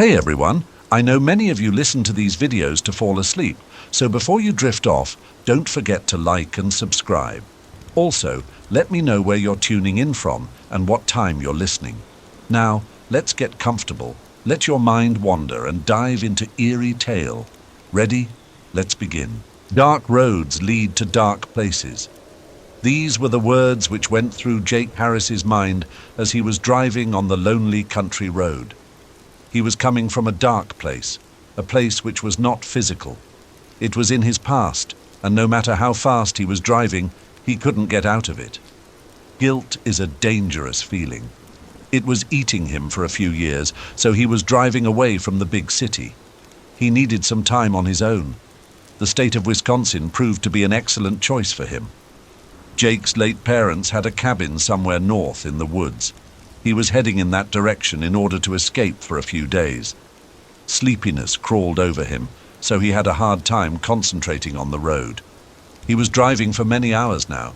Hey everyone, I know many of you listen to these videos to fall asleep, so before you drift off, don't forget to like and subscribe. Also, let me know where you're tuning in from and what time you're listening. Now, let's get comfortable, let your mind wander and dive into eerie tale. Ready? Let's begin. Dark roads lead to dark places. These were the words which went through Jake Harris's mind as he was driving on the lonely country road. He was coming from a dark place, a place which was not physical. It was in his past, and no matter how fast he was driving, he couldn't get out of it. Guilt is a dangerous feeling. It was eating him for a few years, so he was driving away from the big city. He needed some time on his own. The state of Wisconsin proved to be an excellent choice for him. Jake's late parents had a cabin somewhere north in the woods. He was heading in that direction in order to escape for a few days. Sleepiness crawled over him, so he had a hard time concentrating on the road. He was driving for many hours now.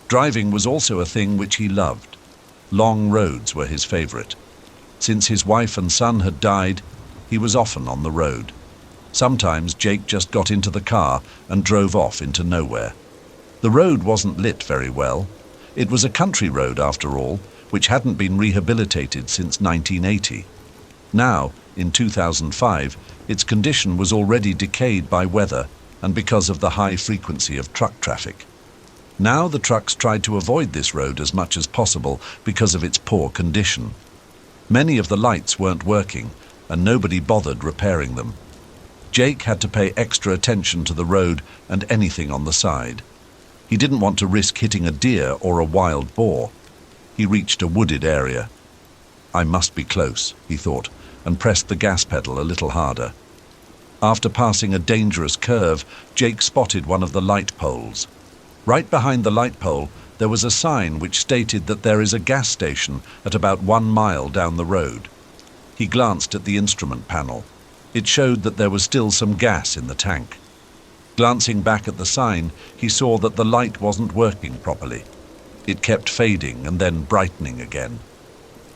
Driving was also a thing which he loved. Long roads were his favorite. Since his wife and son had died, he was often on the road. Sometimes Jake just got into the car and drove off into nowhere. The road wasn't lit very well. It was a country road after all, which hadn't been rehabilitated since 1980. Now, in 2005, its condition was already decayed by weather and because of the high frequency of truck traffic. Now the trucks tried to avoid this road as much as possible because of its poor condition. Many of the lights weren't working, and nobody bothered repairing them. Jake had to pay extra attention to the road and anything on the side. He didn't want to risk hitting a deer or a wild boar. He reached a wooded area. I must be close, he thought, and pressed the gas pedal a little harder. After passing a dangerous curve, Jake spotted one of the light poles. Right behind the light pole, there was a sign which stated that there is a gas station at about 1 mile down the road. He glanced at the instrument panel. It showed that there was still some gas in the tank. Glancing back at the sign, he saw that the light wasn't working properly. It kept fading and then brightening again.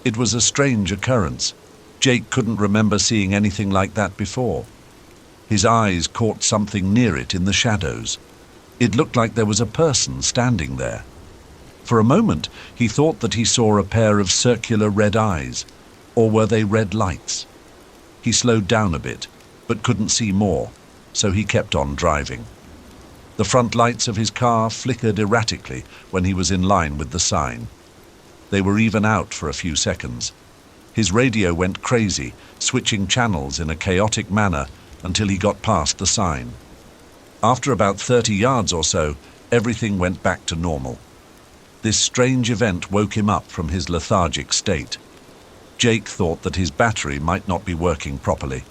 It was a strange occurrence. Jake couldn't remember seeing anything like that before. His eyes caught something near it in the shadows. It looked like there was a person standing there. For a moment, he thought that he saw a pair of circular red eyes, or were they red lights? He slowed down a bit, but couldn't see more, so he kept on driving. The front lights of his car flickered erratically when he was in line with the sign. They were even out for a few seconds. His radio went crazy, switching channels in a chaotic manner until he got past the sign. After about 30 yards or so, everything went back to normal. This strange event woke him up from his lethargic state. Jake thought that his battery might not be working properly.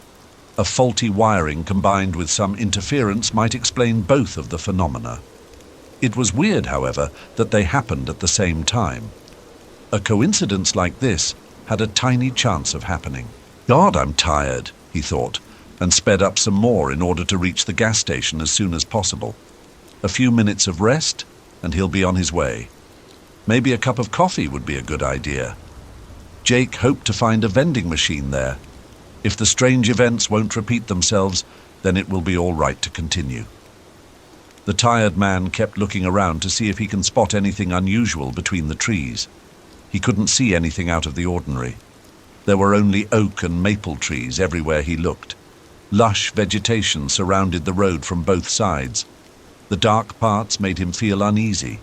A faulty wiring combined with some interference might explain both of the phenomena. It was weird, however, that they happened at the same time. A coincidence like this had a tiny chance of happening. God, I'm tired, he thought, and sped up some more in order to reach the gas station as soon as possible. A few minutes of rest, and he'll be on his way. Maybe a cup of coffee would be a good idea. Jake hoped to find a vending machine there. If the strange events won't repeat themselves, then it will be all right to continue. The tired man kept looking around to see if he can spot anything unusual between the trees. He couldn't see anything out of the ordinary. There were only oak and maple trees everywhere he looked. Lush vegetation surrounded the road from both sides. The dark parts made him feel uneasy.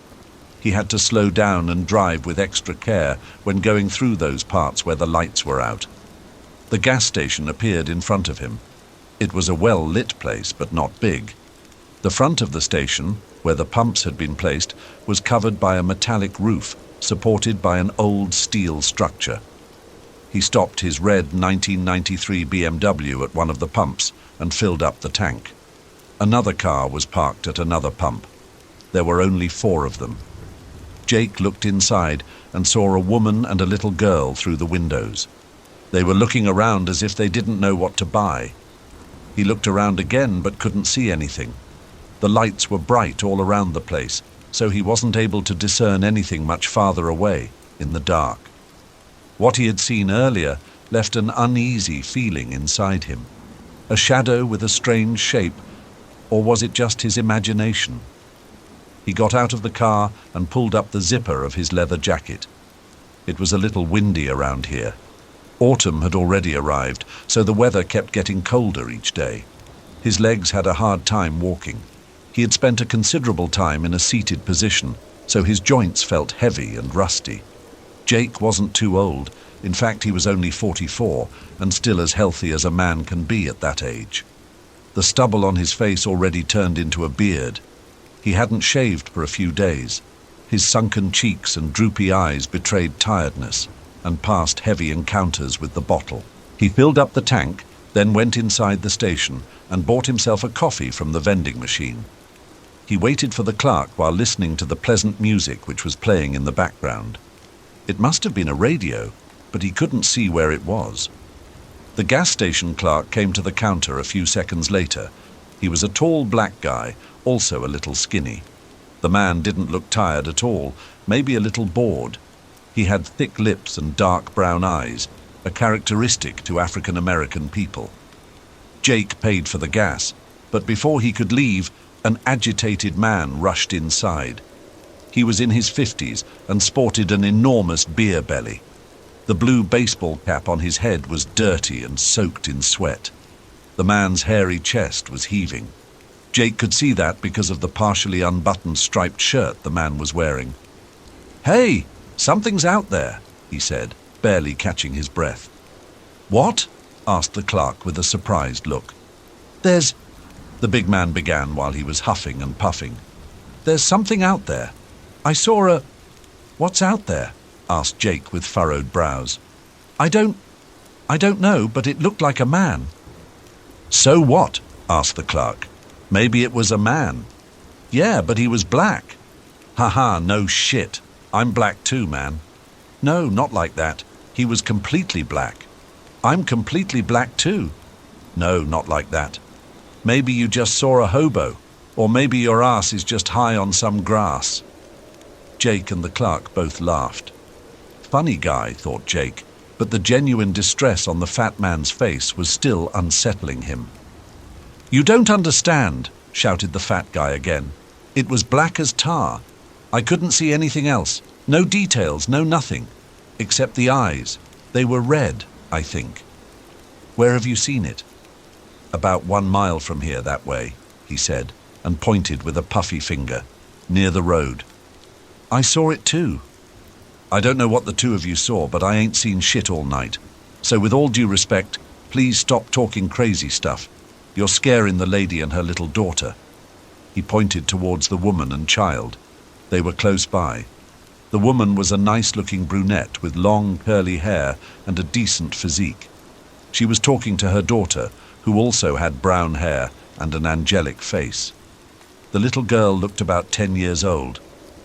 He had to slow down and drive with extra care when going through those parts where the lights were out. The gas station appeared in front of him. It was a well-lit place, but not big. The front of the station, where the pumps had been placed, was covered by a metallic roof, supported by an old steel structure. He stopped his red 1993 BMW at one of the pumps and filled up the tank. Another car was parked at another pump. There were only 4 of them. Jake looked inside and saw a woman and a little girl through the windows. They were looking around as if they didn't know what to buy. He looked around again but couldn't see anything. The lights were bright all around the place, so he wasn't able to discern anything much farther away in the dark. What he had seen earlier left an uneasy feeling inside him. A shadow with a strange shape, or was it just his imagination? He got out of the car and pulled up the zipper of his leather jacket. It was a little windy around here. Autumn had already arrived, so the weather kept getting colder each day. His legs had a hard time walking. He had spent a considerable time in a seated position, so his joints felt heavy and rusty. Jake wasn't too old. In fact, he was only 44 and still as healthy as a man can be at that age. The stubble on his face already turned into a beard. He hadn't shaved for a few days. His sunken cheeks and droopy eyes betrayed tiredness and past heavy encounters with the bottle. He filled up the tank, then went inside the station and bought himself a coffee from the vending machine. He waited for the clerk while listening to the pleasant music which was playing in the background. It must have been a radio, but he couldn't see where it was. The gas station clerk came to the counter a few seconds later. He was a tall black guy, also a little skinny. The man didn't look tired at all, maybe a little bored. He had thick lips and dark brown eyes, a characteristic to African American people. Jake paid for the gas, but before he could leave, an agitated man rushed inside. He was in his 50s and sported an enormous beer belly. The blue baseball cap on his head was dirty and soaked in sweat. The man's hairy chest was heaving. Jake could see that because of the partially unbuttoned striped shirt the man was wearing. "Hey, something's out there," he said, barely catching his breath. "What?" asked the clerk with a surprised look. "There's—" the big man began while he was huffing and puffing. "There's something out there. I saw a—" "What's out there?" asked Jake with furrowed brows. I don't know, but it looked like a man." "So what?" asked the clerk. "Maybe it was a man." "Yeah, but he was black." "Haha, no shit. I'm black too, man." "No, not like that. He was completely black." "I'm completely black too." "No, not like that. Maybe you just saw a hobo, or maybe your ass is just high on some grass." Jake and the clerk both laughed. Funny guy, thought Jake, but the genuine distress on the fat man's face was still unsettling him. "You don't understand," shouted the fat guy again. "It was black as tar. I couldn't see anything else. No details, no nothing. Except the eyes. They were red, I think." "Where have you seen it?" "About 1 mile from here that way," he said, and pointed with a puffy finger. "Near the road." "I saw it too." "I don't know what the two of you saw, but I ain't seen shit all night. So with all due respect, please stop talking crazy stuff. You're scaring the lady and her little daughter." He pointed towards the woman and child. They were close by. The woman was a nice-looking brunette with long curly hair and a decent physique. She was talking to her daughter, who also had brown hair and an angelic face. The little girl looked about 10 years old.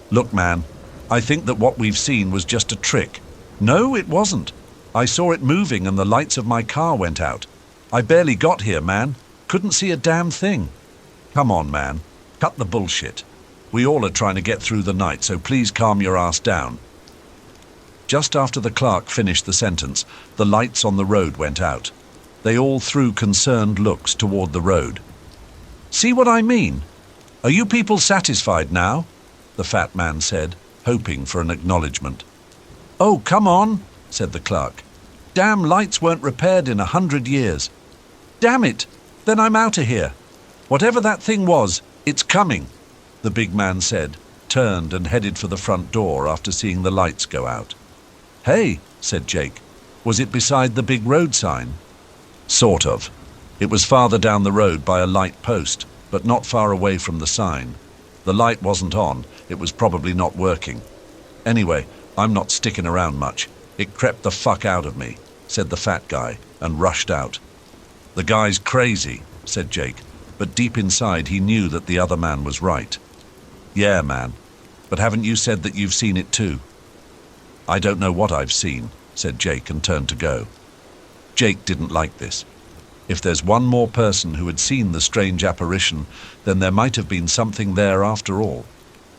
"Look, man, I think that what we've seen was just a trick." "No, it wasn't. I saw it moving and the lights of my car went out. I barely got here, man. Couldn't see a damn thing." "Come on, man. Cut the bullshit. We all are trying to get through the night, so please calm your ass down." Just after the clerk finished the sentence, the lights on the road went out. They all threw concerned looks toward the road. "See what I mean? Are you people satisfied now?" the fat man said, hoping for an acknowledgement. "Oh, come on," said the clerk. "Damn lights weren't repaired in 100 years. Damn it, then I'm out of here. Whatever that thing was, it's coming," the big man said, turned and headed for the front door after seeing the lights go out. "Hey," said Jake, "was it beside the big road sign?" "Sort of. It was farther down the road by a light post, but not far away from the sign. The light wasn't on, it was probably not working. Anyway, I'm not sticking around much. It crept the fuck out of me," said the fat guy, and rushed out. "The guy's crazy," said Jake, but deep inside he knew that the other man was right. "Yeah, man, but haven't you said that you've seen it too?" "I don't know what I've seen," said Jake and turned to go. Jake didn't like this. If there's one more person who had seen the strange apparition, then there might have been something there after all.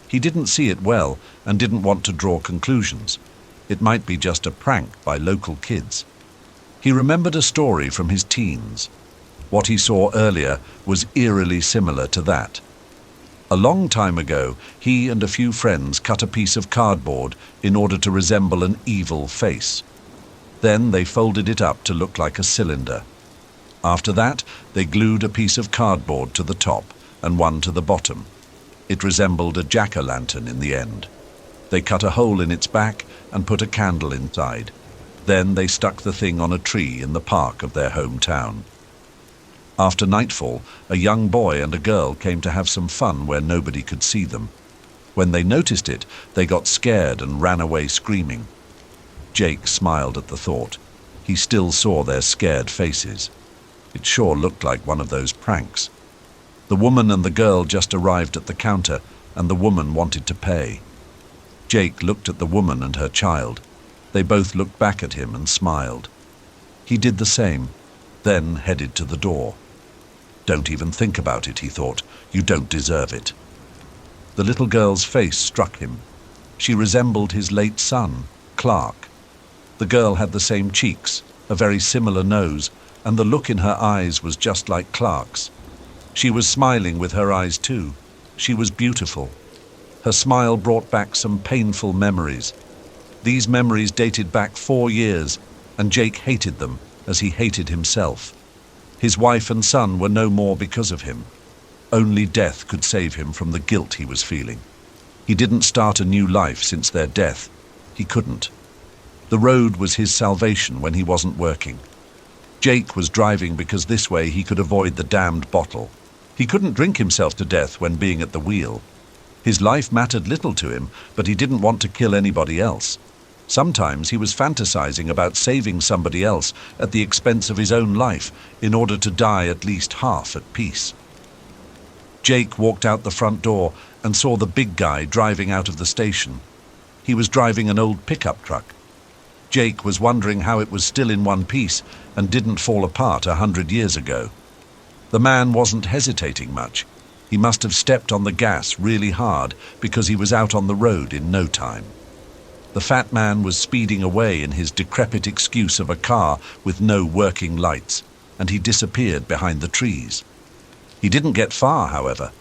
He didn't see it well and didn't want to draw conclusions. It might be just a prank by local kids. He remembered a story from his teens. What he saw earlier was eerily similar to that. A long time ago, he and a few friends cut a piece of cardboard in order to resemble an evil face. Then they folded it up to look like a cylinder. After that, they glued a piece of cardboard to the top and one to the bottom. It resembled a jack-o'-lantern in the end. They cut a hole in its back and put a candle inside. Then they stuck the thing on a tree in the park of their hometown. After nightfall, a young boy and a girl came to have some fun where nobody could see them. When they noticed it, they got scared and ran away screaming. Jake smiled at the thought. He still saw their scared faces. It sure looked like one of those pranks. The woman and the girl just arrived at the counter, and the woman wanted to pay. Jake looked at the woman and her child. They both looked back at him and smiled. He did the same, then headed to the door. Don't even think about it, he thought. You don't deserve it. The little girl's face struck him. She resembled his late son, Clark. The girl had the same cheeks, a very similar nose, and the look in her eyes was just like Clark's. She was smiling with her eyes too. She was beautiful. Her smile brought back some painful memories. These memories dated back 4 years, and Jake hated them as he hated himself. His wife and son were no more because of him. Only death could save him from the guilt he was feeling. He didn't start a new life since their death. He couldn't. The road was his salvation when he wasn't working. Jake was driving because this way he could avoid the damned bottle. He couldn't drink himself to death when being at the wheel. His life mattered little to him, but he didn't want to kill anybody else. Sometimes he was fantasizing about saving somebody else at the expense of his own life in order to die at least half at peace. Jake walked out the front door and saw the big guy driving out of the station. He was driving an old pickup truck. Jake was wondering how it was still in one piece and didn't fall apart 100 years ago. The man wasn't hesitating much. He must have stepped on the gas really hard because he was out on the road in no time. The fat man was speeding away in his decrepit excuse of a car with no working lights, and he disappeared behind the trees. He didn't get far, however.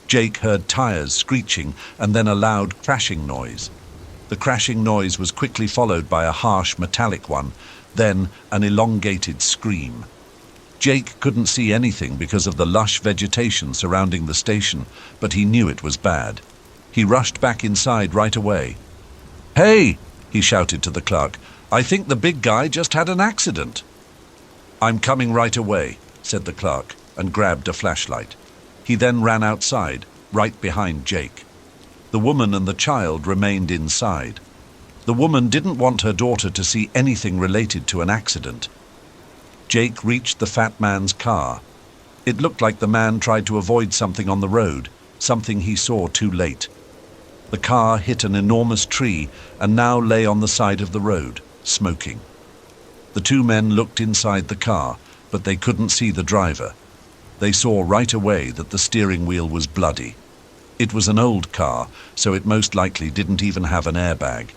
Jake heard tires screeching and then a loud crashing noise. The crashing noise was quickly followed by a harsh metallic one, then an elongated scream. Jake couldn't see anything because of the lush vegetation surrounding the station, but he knew it was bad. He rushed back inside right away. "Hey!" he shouted to the clerk. "I think the big guy just had an accident." "I'm coming right away," said the clerk, and grabbed a flashlight. He then ran outside, right behind Jake. The woman and the child remained inside. The woman didn't want her daughter to see anything related to an accident. Jake reached the fat man's car. It looked like the man tried to avoid something on the road, something he saw too late. The car hit an enormous tree and now lay on the side of the road, smoking. The two men looked inside the car, but they couldn't see the driver. They saw right away that the steering wheel was bloody. It was an old car, so it most likely didn't even have an airbag.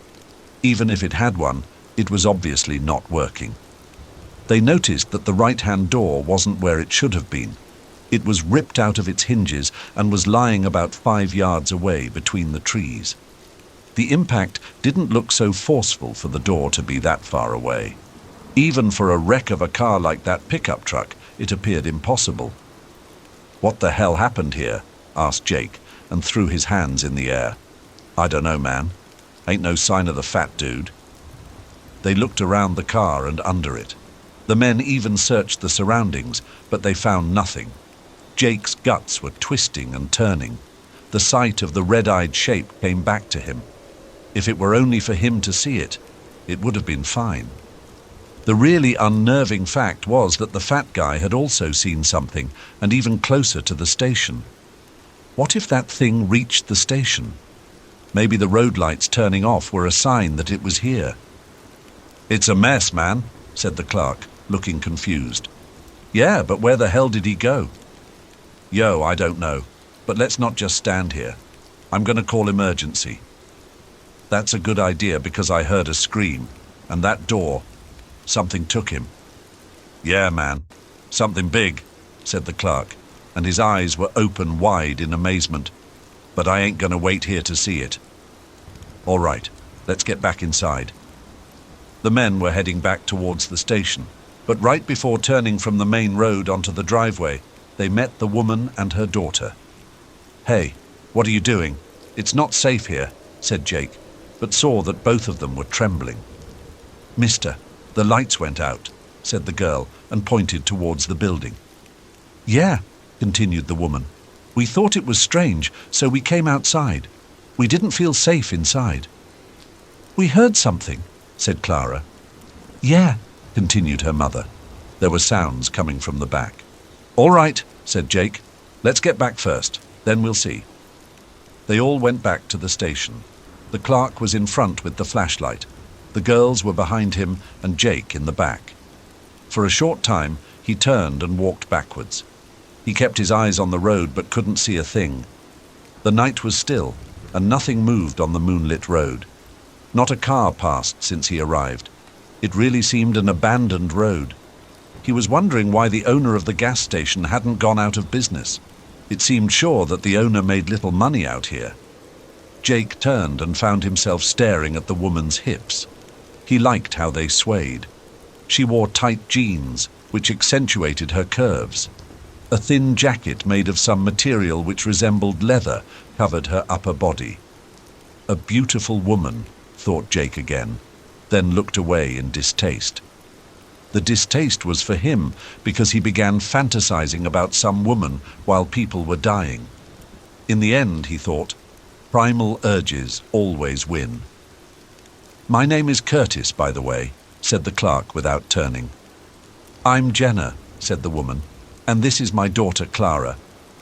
Even if it had one, it was obviously not working. They noticed that the right-hand door wasn't where it should have been. It was ripped out of its hinges and was lying about 5 yards away between the trees. The impact didn't look so forceful for the door to be that far away. Even for a wreck of a car like that pickup truck, it appeared impossible. "What the hell happened here?" asked Jake, and threw his hands in the air. "I don't know, man. Ain't no sign of the fat dude." They looked around the car and under it. The men even searched the surroundings, but they found nothing. Jake's guts were twisting and turning. The sight of the red-eyed shape came back to him. If it were only for him to see it, it would have been fine. The really unnerving fact was that the fat guy had also seen something, and even closer to the station. What if that thing reached the station? Maybe the road lights turning off were a sign that it was here. "It's a mess, man," said the clerk, looking confused. "Yeah, but where the hell did he go?" "Yo, I don't know, but let's not just stand here. I'm going to call emergency." "That's a good idea because I heard a scream, and that door..." Something took him. Yeah, man. Something big, said the clerk, and his eyes were open wide in amazement. But I ain't gonna wait here to see it. All right, let's get back inside. The men were heading back towards the station, but right before turning from the main road onto the driveway, they met the woman and her daughter. Hey, what are you doing? It's not safe here, said Jake, but saw that both of them were trembling. Mister, the lights went out, said the girl, and pointed towards the building. Yeah, continued the woman. We thought it was strange, so we came outside. We didn't feel safe inside. We heard something, said Clara. Yeah, continued her mother. There were sounds coming from the back. All right, said Jake. Let's get back first, then we'll see. They all went back to the station. The clerk was in front with the flashlight. The girls were behind him and Jake in the back. For a short time, he turned and walked backwards. He kept his eyes on the road but couldn't see a thing. The night was still, and nothing moved on the moonlit road. Not a car passed since he arrived. It really seemed an abandoned road. He was wondering why the owner of the gas station hadn't gone out of business. It seemed sure that the owner made little money out here. Jake turned and found himself staring at the woman's hips. He liked how they swayed. She wore tight jeans, which accentuated her curves. A thin jacket made of some material which resembled leather covered her upper body. A beautiful woman, thought Jake again, then looked away in distaste. The distaste was for him because he began fantasizing about some woman while people were dying. In the end, he thought, primal urges always win. My name is Curtis, by the way, said the clerk without turning. I'm Jenna, said the woman, and this is my daughter Clara.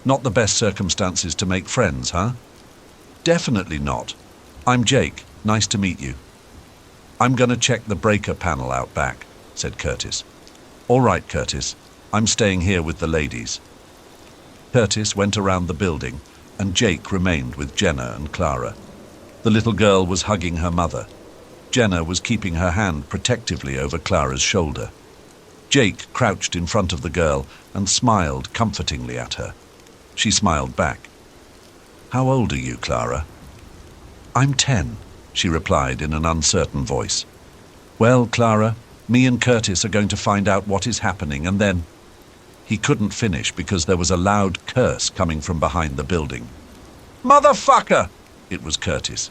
Not the best circumstances to make friends, huh? Definitely not. I'm Jake. Nice to meet you. I'm gonna check the breaker panel out back, said Curtis. All right, Curtis. I'm staying here with the ladies. Curtis went around the building, and Jake remained with Jenna and Clara. The little girl was hugging her mother. Jenna was keeping her hand protectively over Clara's shoulder. Jake crouched in front of the girl and smiled comfortingly at her. She smiled back. How old are you, Clara? I'm 10, she replied in an uncertain voice. Well, Clara, me and Curtis are going to find out what is happening, and then... He couldn't finish because there was a loud curse coming from behind the building. Motherfucker! It was Curtis.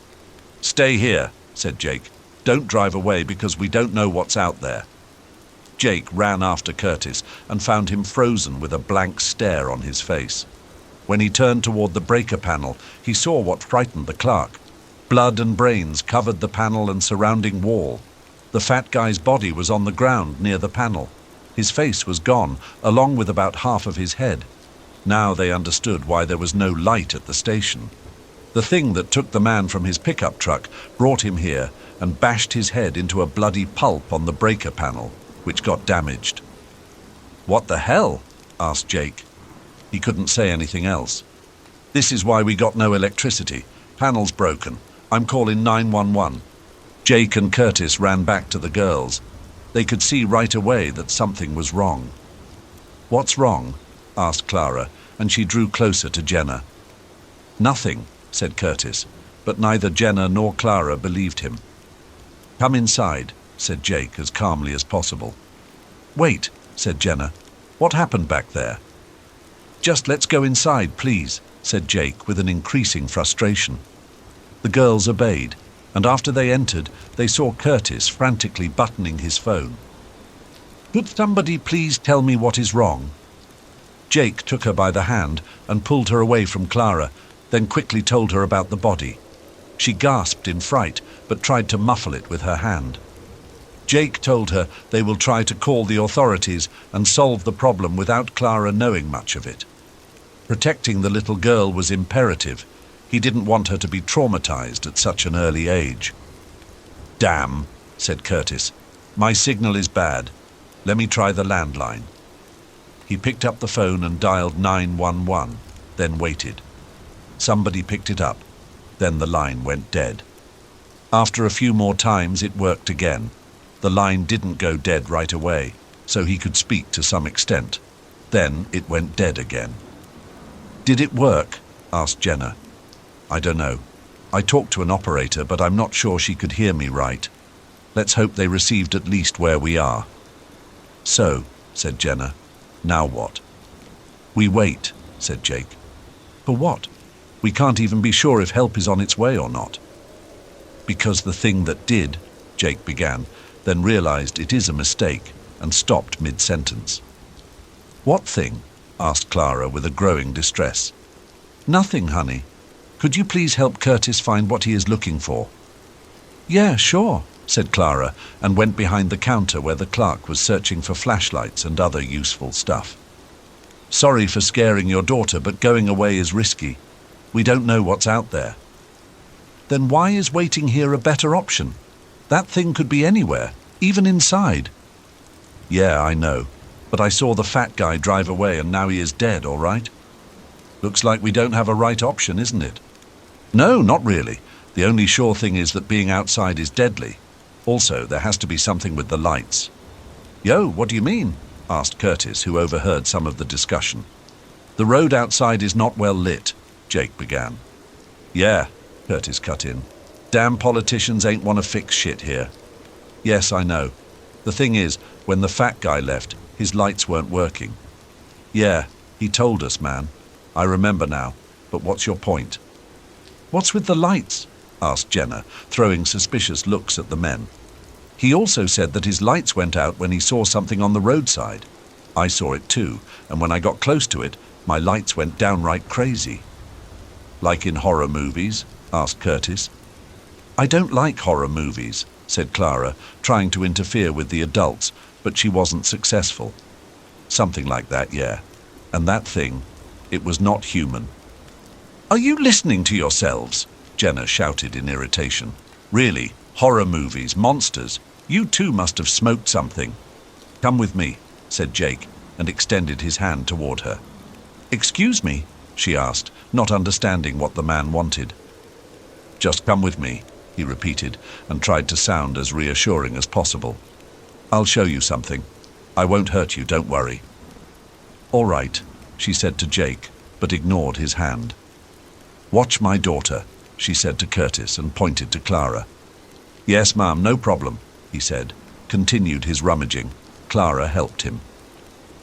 Stay here, said Jake. Don't drive away because we don't know what's out there. Jake ran after Curtis and found him frozen with a blank stare on his face. When he turned toward the breaker panel, he saw what frightened the clerk. Blood and brains covered the panel and surrounding wall. The fat guy's body was on the ground near the panel. His face was gone, along with about half of his head. Now they understood why there was no light at the station. The thing that took the man from his pickup truck brought him here and bashed his head into a bloody pulp on the breaker panel, which got damaged. What the hell? Asked Jake. He couldn't say anything else. This is why we got no electricity. Panel's broken. I'm calling 911. Jake and Curtis ran back to the girls. They could see right away that something was wrong. What's wrong? Asked Clara, and she drew closer to Jenna. Nothing, said Curtis, but neither Jenna nor Clara believed him. Come inside, said Jake as calmly as possible. Wait, said Jenna. What happened back there? Just let's go inside, please, said Jake with an increasing frustration. The girls obeyed, and after they entered, they saw Curtis frantically buttoning his phone. Could somebody please tell me what is wrong? Jake took her by the hand and pulled her away from Clara, then quickly told her about the body. She gasped in fright, but tried to muffle it with her hand. Jake told her they will try to call the authorities and solve the problem without Clara knowing much of it. Protecting the little girl was imperative. He didn't want her to be traumatized at such an early age. Damn, said Curtis. My signal is bad. Let me try the landline. He picked up the phone and dialed 911, then waited. Somebody picked it up. Then the line went dead. After a few more times, it worked again. The line didn't go dead right away, so he could speak to some extent. Then it went dead again. "Did it work?" asked Jenna. "I don't know. I talked to an operator, but I'm not sure she could hear me right. Let's hope they received at least where we are." "So," said Jenna, "now what?" "We wait," said Jake. "For what? We can't even be sure if help is on its way or not." "Because the thing that did," Jake began, then realized it is a mistake and stopped mid-sentence. "What thing?" asked Clara with a growing distress. "Nothing, honey. Could you please help Curtis find what he is looking for?" "Yeah, sure," said Clara, and went behind the counter where the clerk was searching for flashlights and other useful stuff. "Sorry for scaring your daughter, but going away is risky. We don't know what's out there." "Then why is waiting here a better option? That thing could be anywhere, even inside." "Yeah, I know, but I saw the fat guy drive away and now he is dead, all right?" "Looks like we don't have a right option, isn't it?" "No, not really. The only sure thing is that being outside is deadly. Also, there has to be something with the lights." "Yo, what do you mean?" asked Curtis, who overheard some of the discussion. "The road outside is not well lit," Jake began. "Yeah," Curtis cut in. "Damn politicians ain't want to fix shit here." "Yes, I know. The thing is, when the fat guy left, his lights weren't working." "Yeah, he told us, man. I remember now. But what's your point?" "What's with the lights?" asked Jenna, throwing suspicious looks at the men. "He also said that his lights went out when he saw something on the roadside. I saw it too, and when I got close to it, my lights went downright crazy." "Like in horror movies?" asked Curtis. "I don't like horror movies," said Clara, trying to interfere with the adults, but she wasn't successful. "Something like that, yeah. And that thing, it was not human." "Are you listening to yourselves?" Jenna shouted in irritation. "Really, horror movies, monsters. You two must have smoked something." "Come with me," said Jake, and extended his hand toward her. "Excuse me?" she asked, not understanding what the man wanted. "Just come with me," he repeated, and tried to sound as reassuring as possible. "I'll show you something. I won't hurt you, don't worry." "All right," she said to Jake, but ignored his hand. "Watch my daughter," she said to Curtis and pointed to Clara. "Yes, ma'am, no problem," he said, continued his rummaging. Clara helped him.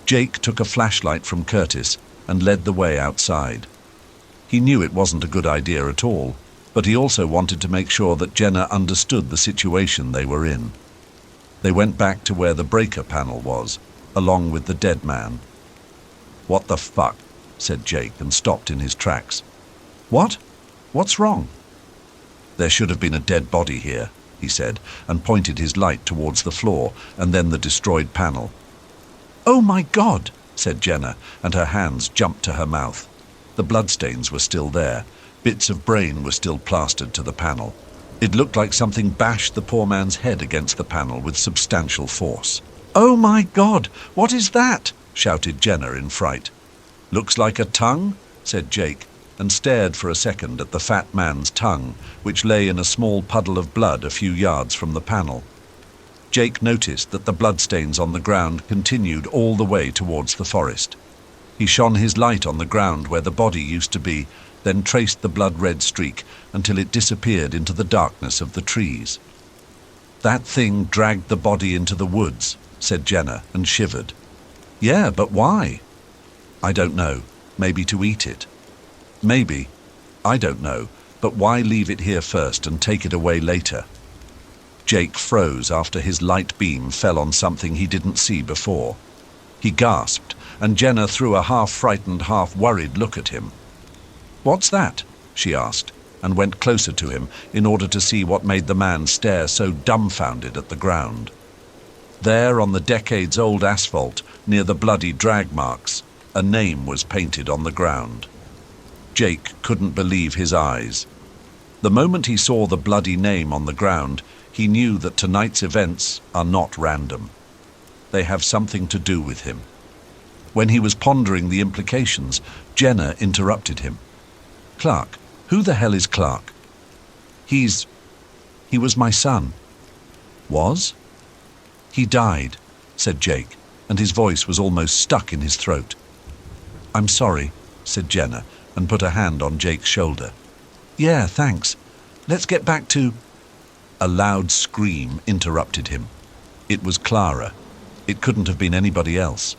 Jake took a flashlight from Curtis and led the way outside. He knew it wasn't a good idea at all, but he also wanted to make sure that Jenna understood the situation they were in. They went back to where the breaker panel was, along with the dead man. "What the fuck?" said Jake and stopped in his tracks. "What? What's wrong?" "There should have been a dead body here," he said, and pointed his light towards the floor and then the destroyed panel. "Oh my God!" said Jenna, and her hands jumped to her mouth. The bloodstains were still there. Bits of brain were still plastered to the panel. It looked like something bashed the poor man's head against the panel with substantial force. "Oh my God! What is that?" shouted Jenna in fright. "Looks like a tongue," said Jake, and stared for a second at the fat man's tongue, which lay in a small puddle of blood a few yards from the panel. Jake noticed that the bloodstains on the ground continued all the way towards the forest. He shone his light on the ground where the body used to be, then traced the blood-red streak until it disappeared into the darkness of the trees. "That thing dragged the body into the woods," said Jenna, and shivered. "Yeah, but why?" "I don't know. Maybe to eat it." "Maybe. I don't know. But why leave it here first and take it away later?" Jake froze after his light beam fell on something he didn't see before. He gasped, and Jenna threw a half-frightened, half-worried look at him. "What's that?" she asked, and went closer to him in order to see what made the man stare so dumbfounded at the ground. There, on the decades-old asphalt, near the bloody drag marks, a name was painted on the ground. Jake couldn't believe his eyes. The moment he saw the bloody name on the ground, he knew that tonight's events are not random. They have something to do with him. When he was pondering the implications, Jenna interrupted him. "Clark? Who the hell is Clark?" He was my son." "Was?" "He died," said Jake, and his voice was almost stuck in his throat. "I'm sorry," said Jenna, and put a hand on Jake's shoulder. "Yeah, thanks. Let's get back to—" A loud scream interrupted him. It was Clara. It couldn't have been anybody else.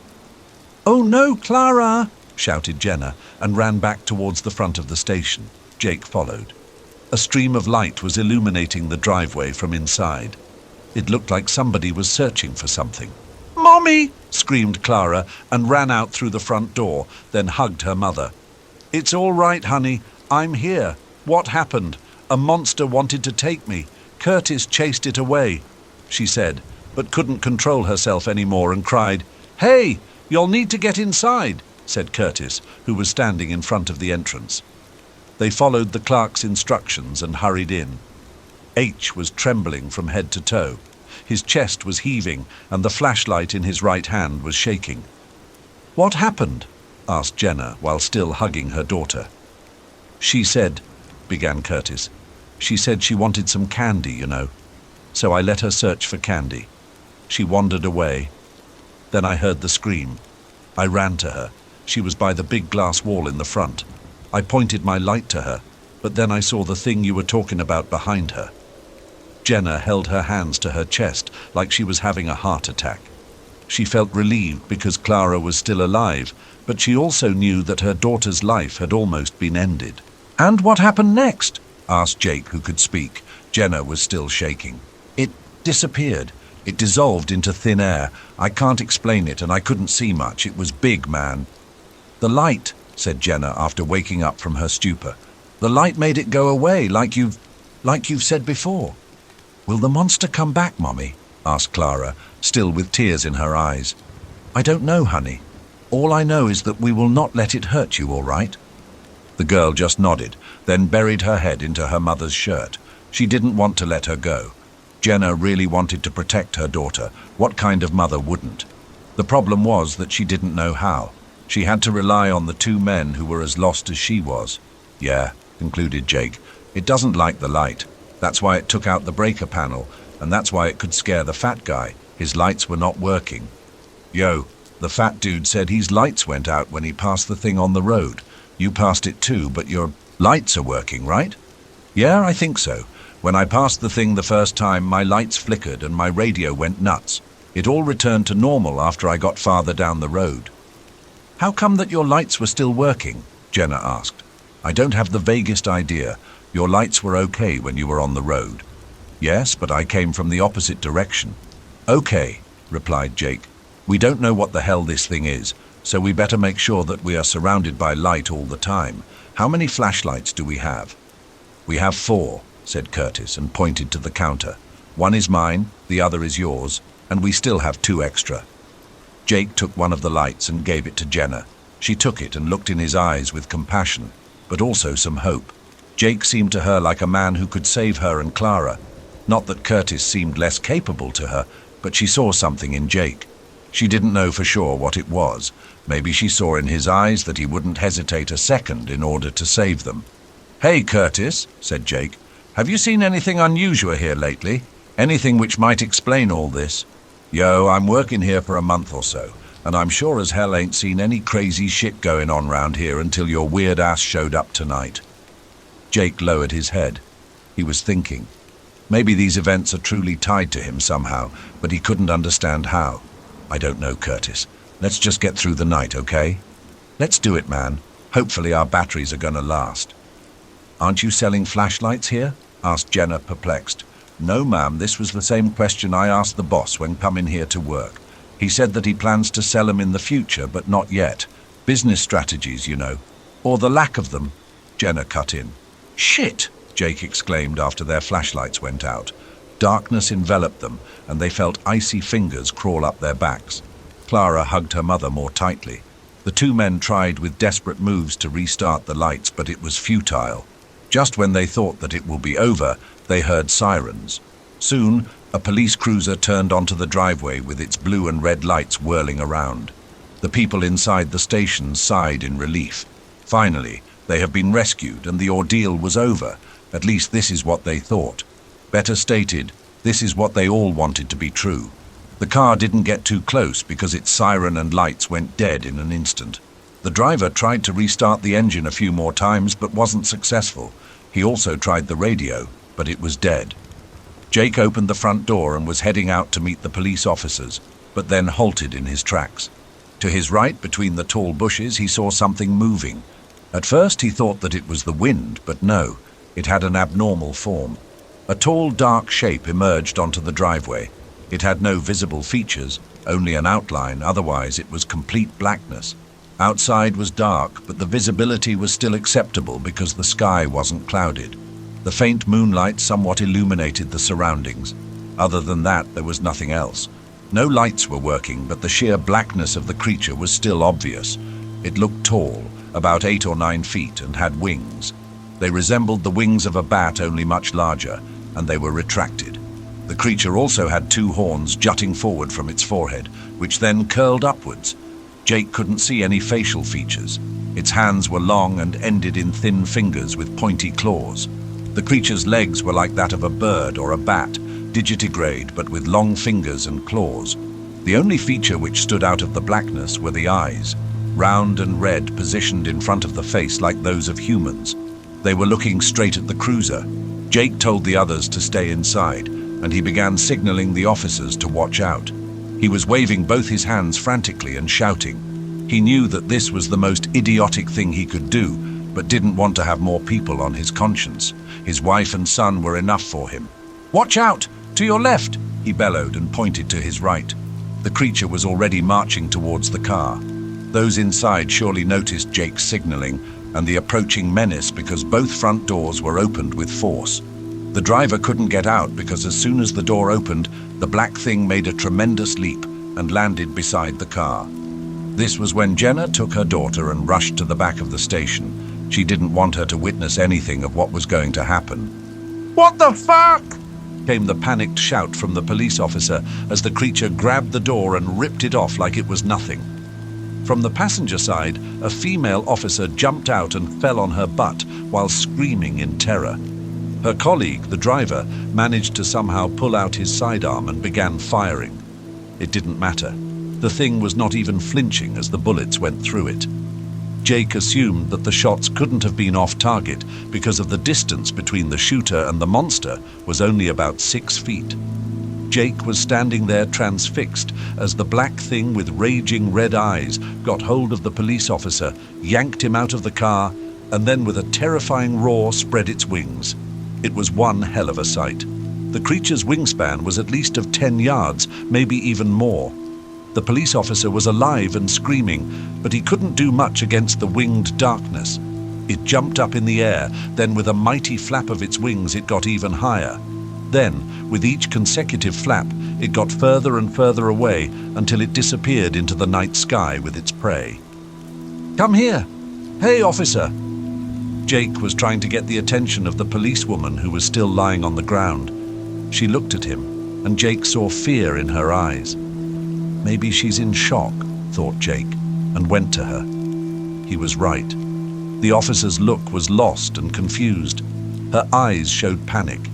"Oh no, Clara!" shouted Jenna, and ran back towards the front of the station. Jake followed. A stream of light was illuminating the driveway from inside. It looked like somebody was searching for something. "Mommy!" screamed Clara and ran out through the front door, then hugged her mother. "It's all right, honey. I'm here. What happened? A monster wanted to take me. Curtis chased it away," she said, but couldn't control herself anymore and cried. "Hey, you'll need to get inside," said Curtis, who was standing in front of the entrance. They followed the clerk's instructions and hurried in. H was trembling from head to toe. His chest was heaving, and the flashlight in his right hand was shaking. "What happened?" asked Jenna, while still hugging her daughter. "She said," began Curtis. "She said she wanted some candy, you know. So I let her search for candy. She wandered away. Then I heard the scream. I ran to her. She was by the big glass wall in the front. I pointed my light to her, but then I saw the thing you were talking about behind her." Jenna held her hands to her chest like she was having a heart attack. She felt relieved because Clara was still alive, but she also knew that her daughter's life had almost been ended. "And what happened next?" asked Jake, who could speak. Jenna was still shaking. "It disappeared. It dissolved into thin air. I can't explain it, and I couldn't see much. It was big, man." "The light," said Jenna after waking up from her stupor. "The light made it go away, like you've said before." "Will the monster come back, Mommy?" asked Clara, still with tears in her eyes. "I don't know, honey. All I know is that we will not let it hurt you, all right?" The girl just nodded, then buried her head into her mother's shirt. She didn't want to let her go. Jenna really wanted to protect her daughter. What kind of mother wouldn't? The problem was that she didn't know how. She had to rely on the two men who were as lost as she was. "Yeah," concluded Jake, "it doesn't like the light. That's why it took out the breaker panel, and that's why it could scare the fat guy. His lights were not working." "Yo, the fat dude said his lights went out when he passed the thing on the road. You passed it too, but your lights are working, right?" "Yeah, I think so. When I passed the thing the first time, my lights flickered and my radio went nuts. It all returned to normal after I got farther down the road." "How come that your lights were still working?" Jenna asked. "I don't have the vaguest idea. Your lights were okay when you were on the road." "Yes, but I came from the opposite direction." "Okay," replied Jake. "We don't know what the hell this thing is, so we better make sure that we are surrounded by light all the time. How many flashlights do we have?" "We have 4, said Curtis and pointed to the counter. "One is mine, the other is yours, and we still have 2 extra. Jake took one of the lights and gave it to Jenna. She took it and looked in his eyes with compassion, but also some hope. Jake seemed to her like a man who could save her and Clara. Not that Curtis seemed less capable to her, but she saw something in Jake. She didn't know for sure what it was. Maybe she saw in his eyes that he wouldn't hesitate a second in order to save them. "Hey, Curtis," said Jake, "have you seen anything unusual here lately? Anything which might explain all this?" "Yo, I'm working here for a month or so, and I'm sure as hell ain't seen any crazy shit going on round here until your weird ass showed up tonight." Jake lowered his head. He was thinking. Maybe these events are truly tied to him somehow, but he couldn't understand how. "I don't know, Curtis. Let's just get through the night, okay?" "Let's do it, man. Hopefully our batteries are gonna last." "Aren't you selling flashlights here?" asked Jenna, perplexed. "No, ma'am, this was the same question I asked the boss when coming here to work. He said that he plans to sell them in the future, but not yet. Business strategies, you know. Or the lack of them." Jenna cut in. "Shit!" Jake exclaimed after their flashlights went out. Darkness enveloped them, and they felt icy fingers crawl up their backs. Clara hugged her mother more tightly. The two men tried with desperate moves to restart the lights, but it was futile. Just when they thought that it will be over, they heard sirens. Soon, a police cruiser turned onto the driveway with its blue and red lights whirling around. The people inside the station sighed in relief. Finally, they have been rescued and the ordeal was over. At least this is what they thought. Better stated, this is what they all wanted to be true. The car didn't get too close because its siren and lights went dead in an instant. The driver tried to restart the engine a few more times but wasn't successful. He also tried the radio, but it was dead. Jake opened the front door and was heading out to meet the police officers, but then halted in his tracks. To his right, between the tall bushes, he saw something moving. At first he thought that it was the wind, but no, it had an abnormal form. A tall, dark shape emerged onto the driveway. It had no visible features, only an outline, otherwise it was complete blackness. Outside was dark, but the visibility was still acceptable because the sky wasn't clouded. The faint moonlight somewhat illuminated the surroundings. Other than that, there was nothing else. No lights were working, but the sheer blackness of the creature was still obvious. It looked tall, about 8 or 9 feet, and had wings. They resembled the wings of a bat, only much larger, and they were retracted. The creature also had 2 horns jutting forward from its forehead, which then curled upwards. Jake couldn't see any facial features. Its hands were long and ended in thin fingers with pointy claws. The creature's legs were like that of a bird or a bat, digitigrade but with long fingers and claws. The only feature which stood out of the blackness were the eyes, round and red, positioned in front of the face like those of humans. They were looking straight at the cruiser. Jake told the others to stay inside, and he began signaling the officers to watch out. He was waving both his hands frantically and shouting. He knew that this was the most idiotic thing he could do, but didn't want to have more people on his conscience. His wife and son were enough for him. "Watch out! To your left!" he bellowed and pointed to his right. The creature was already marching towards the car. Those inside surely noticed Jake's signaling and the approaching menace because both front doors were opened with force. The driver couldn't get out because as soon as the door opened, the black thing made a tremendous leap and landed beside the car. This was when Jenna took her daughter and rushed to the back of the station. She didn't want her to witness anything of what was going to happen. "What the fuck?" came the panicked shout from the police officer as the creature grabbed the door and ripped it off like it was nothing. From the passenger side, a female officer jumped out and fell on her butt while screaming in terror. Her colleague, the driver, managed to somehow pull out his sidearm and began firing. It didn't matter. The thing was not even flinching as the bullets went through it. Jake assumed that the shots couldn't have been off target because of the distance between the shooter and the monster was only about 6 feet. Jake was standing there transfixed as the black thing with raging red eyes got hold of the police officer, yanked him out of the car, and then with a terrifying roar spread its wings. It was one hell of a sight. The creature's wingspan was at least of 10 yards, maybe even more. The police officer was alive and screaming, but he couldn't do much against the winged darkness. It jumped up in the air, then with a mighty flap of its wings it got even higher. Then, with each consecutive flap, it got further and further away until it disappeared into the night sky with its prey. "Come here! Hey, officer!" Jake was trying to get the attention of the policewoman who was still lying on the ground. She looked at him, and Jake saw fear in her eyes. Maybe she's in shock, thought Jake, and went to her. He was right. The officer's look was lost and confused. Her eyes showed panic.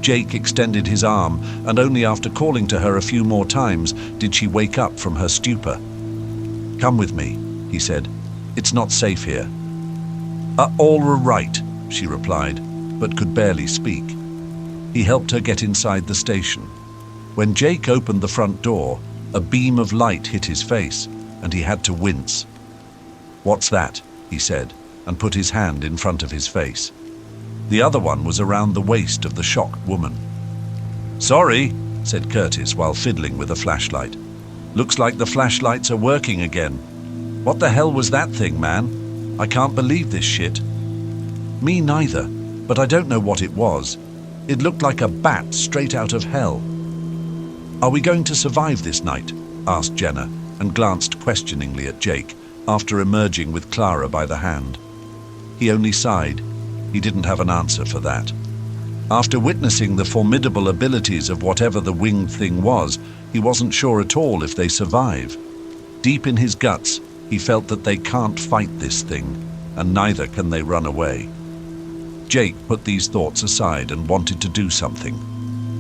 Jake extended his arm, and only after calling to her a few more times did she wake up from her stupor. "Come with me," he said. "It's not safe here." All right," she replied, but could barely speak. He helped her get inside the station. When Jake opened the front door, a beam of light hit his face, and he had to wince. "What's that?" he said, and put his hand in front of his face. The other one was around the waist of the shocked woman. "Sorry," said Curtis while fiddling with a flashlight. "Looks like the flashlights are working again. What the hell was that thing, man? I can't believe this shit." "Me neither, but I don't know what it was. It looked like a bat straight out of hell." "Are we going to survive this night?" asked Jenna, and glanced questioningly at Jake after emerging with Clara by the hand. He only sighed. He didn't have an answer for that. After witnessing the formidable abilities of whatever the winged thing was, he wasn't sure at all if they survive. Deep in his guts, he felt that they can't fight this thing, and neither can they run away. Jake put these thoughts aside and wanted to do something.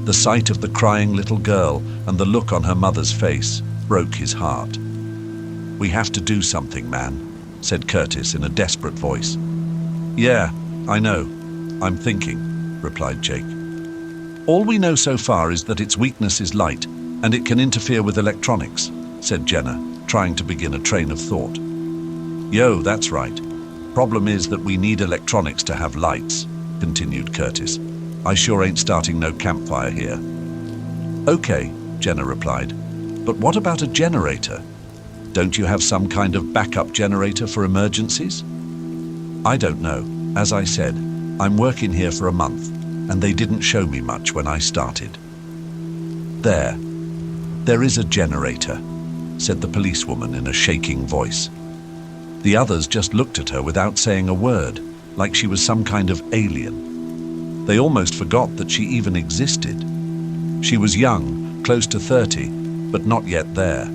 The sight of the crying little girl and the look on her mother's face broke his heart. "We have to do something, man," said Curtis in a desperate voice. "Yeah, I know. I'm thinking," replied Jake. "All we know so far is that its weakness is light, and it can interfere with electronics," said Jenna, trying to begin a train of thought. "Yo, that's right. Problem is that we need electronics to have lights," continued Curtis. "I sure ain't starting no campfire here." "Okay," Jenna replied. "But what about a generator? Don't you have some kind of backup generator for emergencies?" "I don't know. As I said, I'm working here for a month, and they didn't show me much when I started." There is a generator," said the policewoman in a shaking voice. The others just looked at her without saying a word, like she was some kind of alien. They almost forgot that she even existed. She was young, close to 30, but not yet there.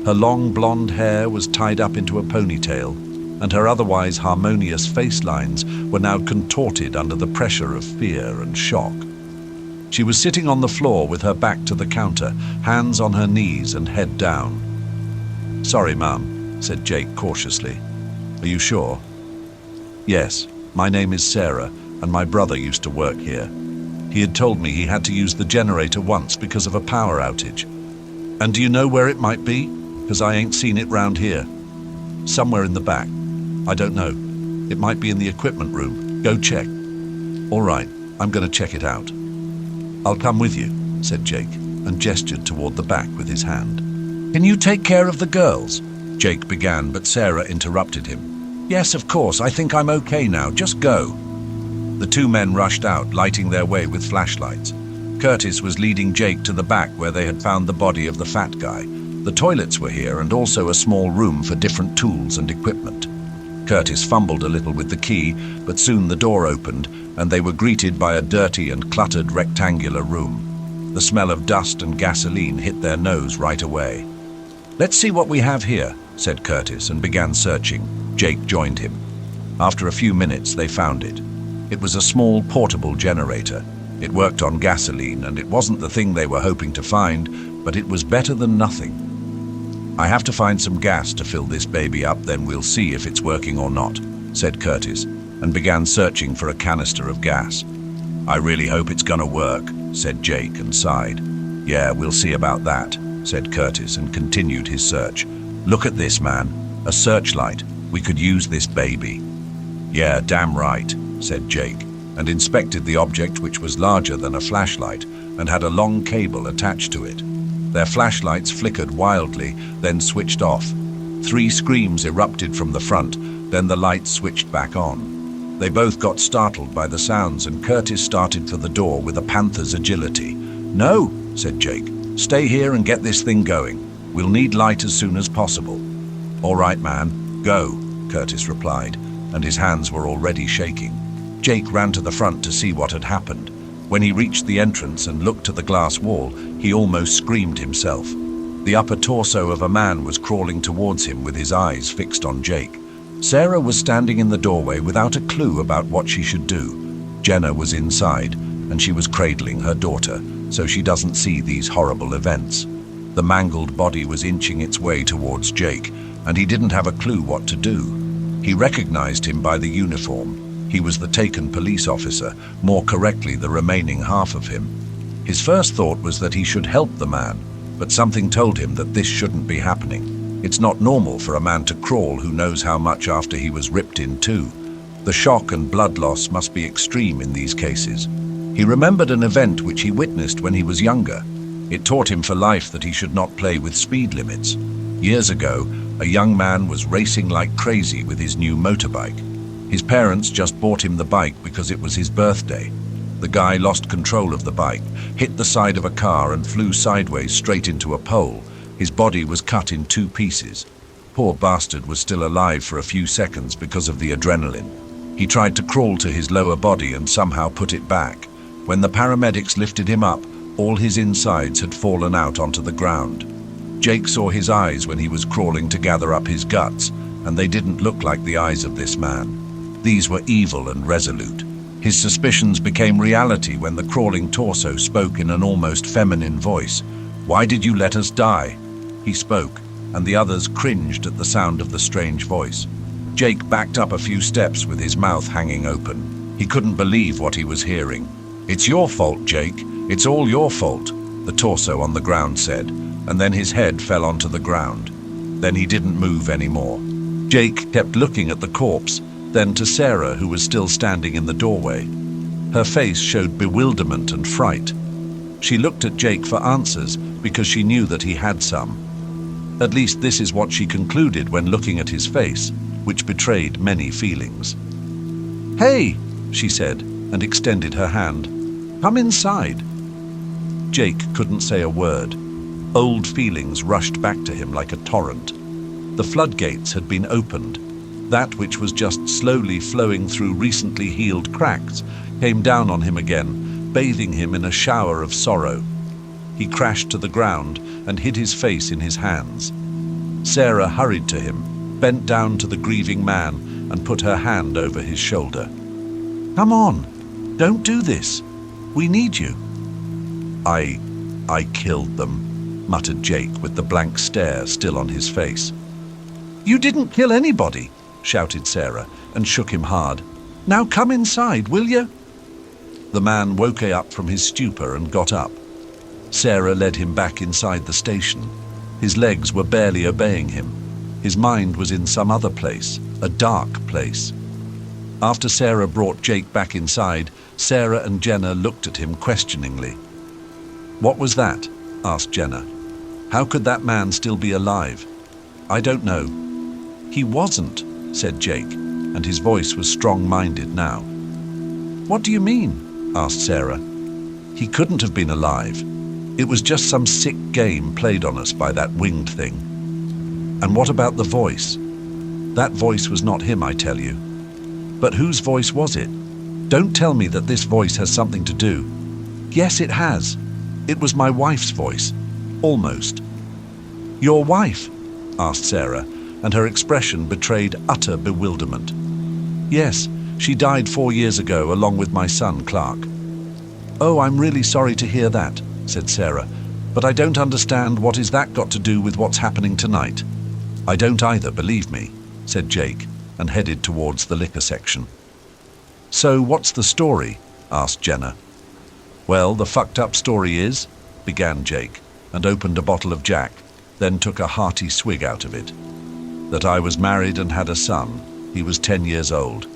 Her long blonde hair was tied up into a ponytail, and her otherwise harmonious face lines were now contorted under the pressure of fear and shock. She was sitting on the floor with her back to the counter, hands on her knees and head down. "Sorry, Mum," said Jake cautiously. "Are you sure?" "Yes, my name is Sarah, and my brother used to work here. He had told me he had to use the generator once because of a power outage. And do you know where it might be? Because I ain't seen it round here." "Somewhere in the back. I don't know. It might be in the equipment room. Go check." "All right, I'm going to check it out." "I'll come with you," said Jake, and gestured toward the back with his hand. "Can you take care of the girls?" Jake began, but Sarah interrupted him. "Yes, of course. I think I'm okay now. Just go." The two men rushed out, lighting their way with flashlights. Curtis was leading Jake to the back where they had found the body of the fat guy. The toilets were here, and also a small room for different tools and equipment. Curtis fumbled a little with the key, but soon the door opened, and they were greeted by a dirty and cluttered rectangular room. The smell of dust and gasoline hit their nose right away. "Let's see what we have here," said Curtis, and began searching. Jake joined him. After a few minutes, they found it. It was a small portable generator. It worked on gasoline, and it wasn't the thing they were hoping to find, but it was better than nothing. "I have to find some gas to fill this baby up, then we'll see if it's working or not," said Curtis, and began searching for a canister of gas. "I really hope it's gonna work," said Jake and sighed. "Yeah, we'll see about that," said Curtis and continued his search. "Look at this, man. A searchlight. We could use this baby." "Yeah, damn right," said Jake, and inspected the object, which was larger than a flashlight and had a long cable attached to it. Their flashlights flickered wildly, then switched off. 3 screams erupted from the front, then the lights switched back on. They both got startled by the sounds, and Curtis started for the door with a panther's agility. "No," said Jake. "Stay here and get this thing going. We'll need light as soon as possible." "All right, man. Go," Curtis replied, and his hands were already shaking. Jake ran to the front to see what had happened. When he reached the entrance and looked to the glass wall, he almost screamed himself. The upper torso of a man was crawling towards him with his eyes fixed on Jake. Sarah was standing in the doorway without a clue about what she should do. Jenna was inside, and she was cradling her daughter, so she doesn't see these horrible events. The mangled body was inching its way towards Jake, and he didn't have a clue what to do. He recognized him by the uniform. He was the taken police officer, more correctly the remaining half of him. His first thought was that he should help the man, but something told him that this shouldn't be happening. It's not normal for a man to crawl who knows how much after he was ripped in two. The shock and blood loss must be extreme in these cases. He remembered an event which he witnessed when he was younger. It taught him for life that he should not play with speed limits. Years ago, a young man was racing like crazy with his new motorbike. His parents just bought him the bike because it was his birthday. The guy lost control of the bike, hit the side of a car and flew sideways straight into a pole. His body was cut in 2 pieces. Poor bastard was still alive for a few seconds because of the adrenaline. He tried to crawl to his lower body and somehow put it back. When the paramedics lifted him up, all his insides had fallen out onto the ground. Jake saw his eyes when he was crawling to gather up his guts, and they didn't look like the eyes of this man. These were evil and resolute. His suspicions became reality when the crawling torso spoke in an almost feminine voice. "Why did you let us die?" He spoke, and the others cringed at the sound of the strange voice. Jake backed up a few steps with his mouth hanging open. He couldn't believe what he was hearing. "It's your fault, Jake. It's all your fault," the torso on the ground said, and then his head fell onto the ground. Then he didn't move anymore. Jake kept looking at the corpse, then to Sarah, who was still standing in the doorway. Her face showed bewilderment and fright. She looked at Jake for answers because she knew that he had some. At least this is what she concluded when looking at his face, which betrayed many feelings. "Hey," she said, and extended her hand. "Come inside." Jake couldn't say a word. Old feelings rushed back to him like a torrent. The floodgates had been opened. That which was just slowly flowing through recently healed cracks came down on him again, bathing him in a shower of sorrow. He crashed to the ground and hid his face in his hands. Sarah hurried to him, bent down to the grieving man, and put her hand over his shoulder. "Come on, don't do this. We need you." I killed them," muttered Jake with the blank stare still on his face. "You didn't kill anybody," shouted Sarah, and shook him hard. "Now come inside, will you?" The man woke up from his stupor and got up. Sarah led him back inside the station. His legs were barely obeying him. His mind was in some other place, a dark place. After Sarah brought Jake back inside, Sarah and Jenna looked at him questioningly. "What was that?" asked Jenna. "How could that man still be alive?" "I don't know." "He wasn't," said Jake, and his voice was strong-minded now. "What do you mean?" asked Sarah. "He couldn't have been alive. It was just some sick game played on us by that winged thing." "And what about the voice?" "That voice was not him, I tell you." "But whose voice was it? Don't tell me that this voice has something to do." "Yes, it has. It was my wife's voice. Almost." "Your wife?" asked Sarah, and her expression betrayed utter bewilderment. "Yes, she died 4 years ago along with my son, Clark." "Oh, I'm really sorry to hear that," said Sarah, "but I don't understand what is that got to do with what's happening tonight." "I don't either, believe me," said Jake, and headed towards the liquor section. "So what's the story?" asked Jenna. "Well, the fucked up story is," began Jake, and opened a bottle of Jack, then took a hearty swig out of it, "that I was married and had a son. He was 10 years old.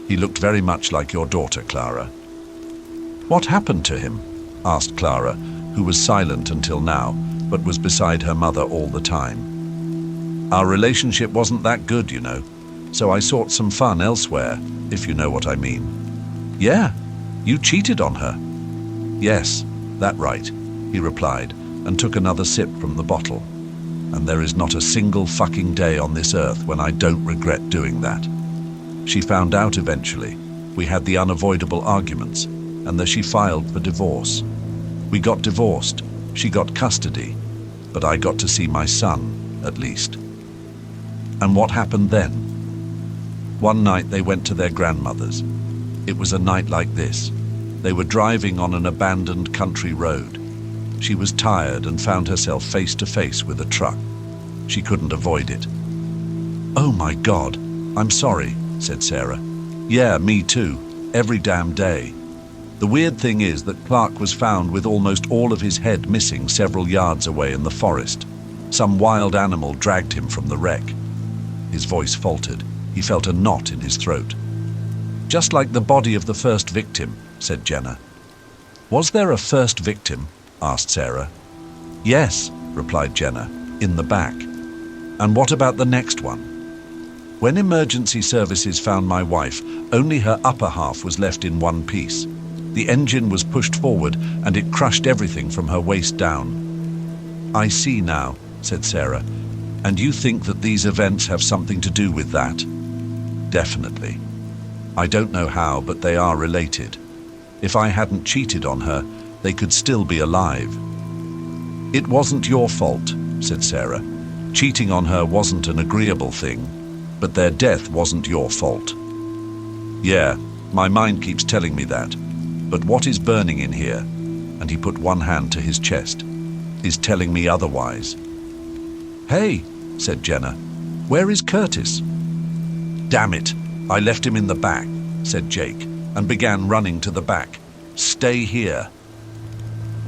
He looked very much like your daughter, Clara." "What happened to him?" asked Clara, who was silent until now, but was beside her mother all the time. "Our relationship wasn't that good, you know, so I sought some fun elsewhere, if you know what I mean." "Yeah, you cheated on her." "Yes, that right," he replied, and took another sip from the bottle. "And there is not a single fucking day on this earth when I don't regret doing that. She found out eventually. We had the unavoidable arguments, and then she filed for divorce. We got divorced. She got custody, but I got to see my son, at least." "And what happened then?" "One night they went to their grandmother's. It was a night like this. They were driving on an abandoned country road. She was tired and found herself face to face with a truck. She couldn't avoid it." "Oh my God, I'm sorry," said Sarah. "Yeah, me too. Every damn day. The weird thing is that Clark was found with almost all of his head missing several yards away in the forest. Some wild animal dragged him from the wreck." His voice faltered. He felt a knot in his throat. "Just like the body of the first victim," said Jenna. "Was there a first victim?" asked Sarah. "Yes," replied Jenna, "in the back." "And what about the next one?" "When emergency services found my wife, only her upper half was left in one piece. The engine was pushed forward and it crushed everything from her waist down." "I see now," said Sarah. "And you think that these events have something to do with that?" "Definitely. I don't know how, but they are related. If I hadn't cheated on her, they could still be alive." "It wasn't your fault," said Sarah. "Cheating on her wasn't an agreeable thing, but their death wasn't your fault." "Yeah, My mind keeps telling me that. But what is burning in here, and he put one hand to his chest, is telling me otherwise. "Hey," said Jenna, "where is Curtis?" "Damn it, I left him in the back," said Jake, and began running to the back. "Stay here."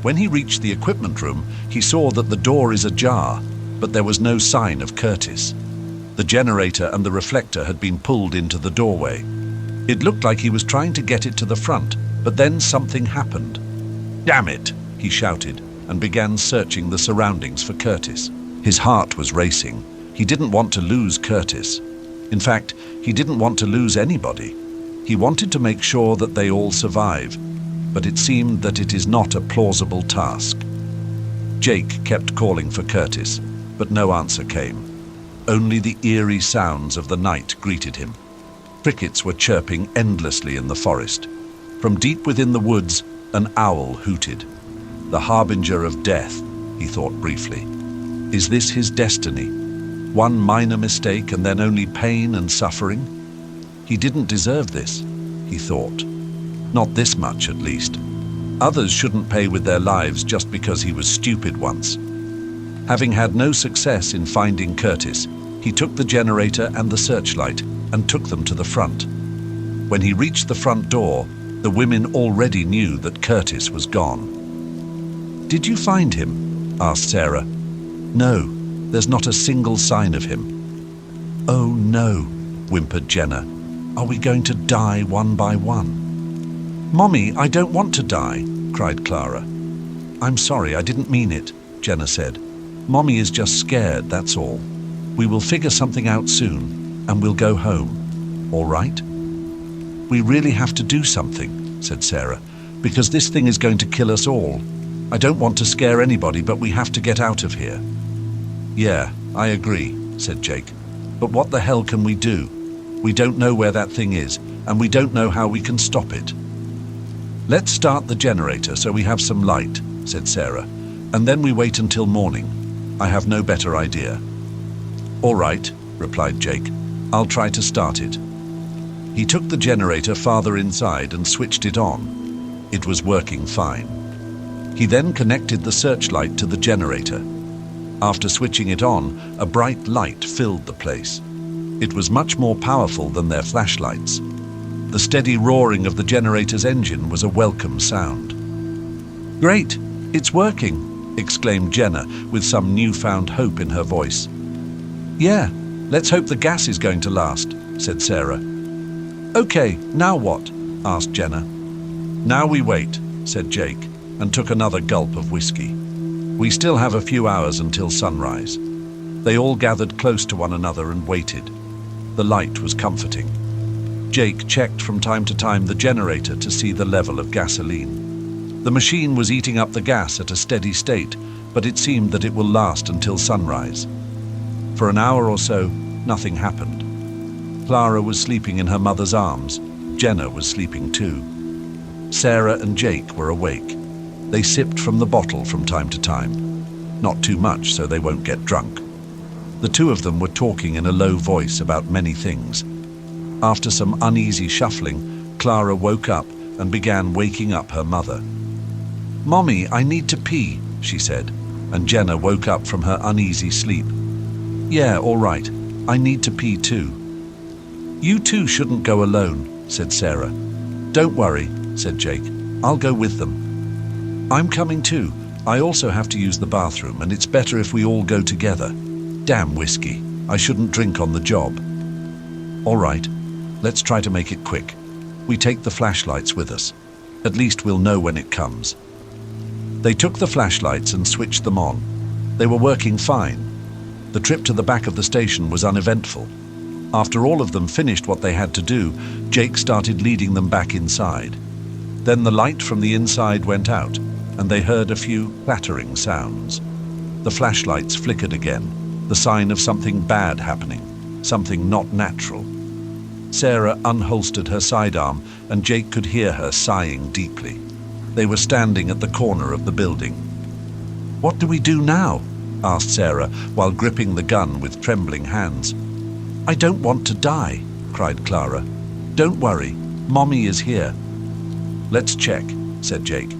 When he reached the equipment room, he saw that the door is ajar, but there was no sign of Curtis. The generator and the reflector had been pulled into the doorway. It looked like he was trying to get it to the front, but then something happened. "Damn it!" he shouted, and began searching the surroundings for Curtis. His heart was racing. He didn't want to lose Curtis. In fact, he didn't want to lose anybody. He wanted to make sure that they all survive, but it seemed that it is not a plausible task. Jake kept calling for Curtis, but no answer came. Only the eerie sounds of the night greeted him. Crickets were chirping endlessly in the forest. From deep within the woods, an owl hooted. The harbinger of death, he thought briefly. Is this his destiny? One minor mistake and then only pain and suffering? He didn't deserve this, he thought. Not this much, at least. Others shouldn't pay with their lives just because he was stupid once. Having had no success in finding Curtis, he took the generator and the searchlight and took them to the front. When he reached the front door, the women already knew that Curtis was gone. "Did you find him?" asked Sarah. "No, there's not a single sign of him." "Oh no," whimpered Jenna. "Are we going to die one by one?" "Mommy, I don't want to die," cried Clara. "I'm sorry, I didn't mean it," Jenna said. "Mommy is just scared, that's all. We will figure something out soon, and we'll go home. All right?" "We really have to do something," said Sarah, "because this thing is going to kill us all. I don't want to scare anybody, but we have to get out of here." "Yeah, I agree," said Jake. "But what the hell can we do? We don't know where that thing is, and we don't know how we can stop it." "Let's start the generator so we have some light," said Sarah, "and then we wait until morning. I have no better idea." "All right," replied Jake. "I'll try to start it." He took the generator farther inside and switched it on. It was working fine. He then connected the searchlight to the generator. After switching it on, a bright light filled the place. It was much more powerful than their flashlights. The steady roaring of the generator's engine was a welcome sound. "Great, it's working," exclaimed Jenna with some newfound hope in her voice. "Yeah, let's hope the gas is going to last," said Sarah. "Okay, now what?" asked Jenna. "Now we wait," said Jake, and took another gulp of whiskey. "We still have a few hours until sunrise." They all gathered close to one another and waited. The light was comforting. Jake checked from time to time the generator to see the level of gasoline. The machine was eating up the gas at a steady state, but it seemed that it will last until sunrise. For an hour or so, nothing happened. Clara was sleeping in her mother's arms. Jenna was sleeping too. Sarah and Jake were awake. They sipped from the bottle from time to time. Not too much so they won't get drunk. The two of them were talking in a low voice about many things. After some uneasy shuffling, Clara woke up and began waking up her mother. "Mommy, I need to pee," she said, and Jenna woke up from her uneasy sleep. "Yeah, all right. I need to pee too." "You two shouldn't go alone," said Sarah. "Don't worry," said Jake. "I'll go with them." "I'm coming too. I also have to use the bathroom, and it's better if we all go together." "Damn whiskey. I shouldn't drink on the job." "All right. Let's try to make it quick. We take the flashlights with us. At least we'll know when it comes." They took the flashlights and switched them on. They were working fine. The trip to the back of the station was uneventful. After all of them finished what they had to do, Jake started leading them back inside. Then the light from the inside went out, and they heard a few clattering sounds. The flashlights flickered again, the sign of something bad happening, something not natural. Sarah unholstered her sidearm, and Jake could hear her sighing deeply. They were standing at the corner of the building. "What do we do now?" asked Sarah, while gripping the gun with trembling hands. "I don't want to die," cried Clara. "Don't worry. Mommy is here. Let's check, said Jake.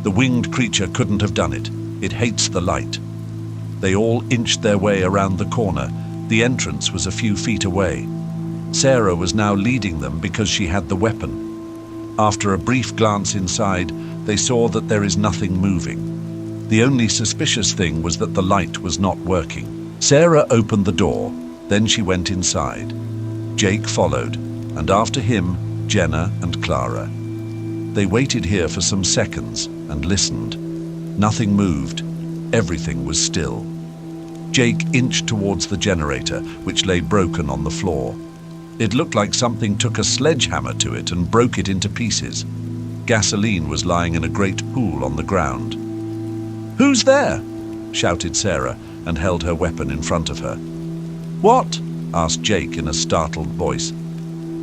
The winged creature couldn't have done it. It hates the light. They all inched their way around the corner. The entrance was a few feet away. Sarah was now leading them because she had the weapon. After a brief glance inside, they saw that there is nothing moving. The only suspicious thing was that the light was not working. Sarah opened the door, then she went inside. Jake followed, and after him, Jenna and Clara. They waited here for some seconds and listened. Nothing moved. Everything was still. Jake inched towards the generator, which lay broken on the floor. It looked like something took a sledgehammer to it and broke it into pieces. Gasoline was lying in a great pool on the ground. "Who's there?" shouted Sarah and held her weapon in front of her. "What?" asked Jake in a startled voice.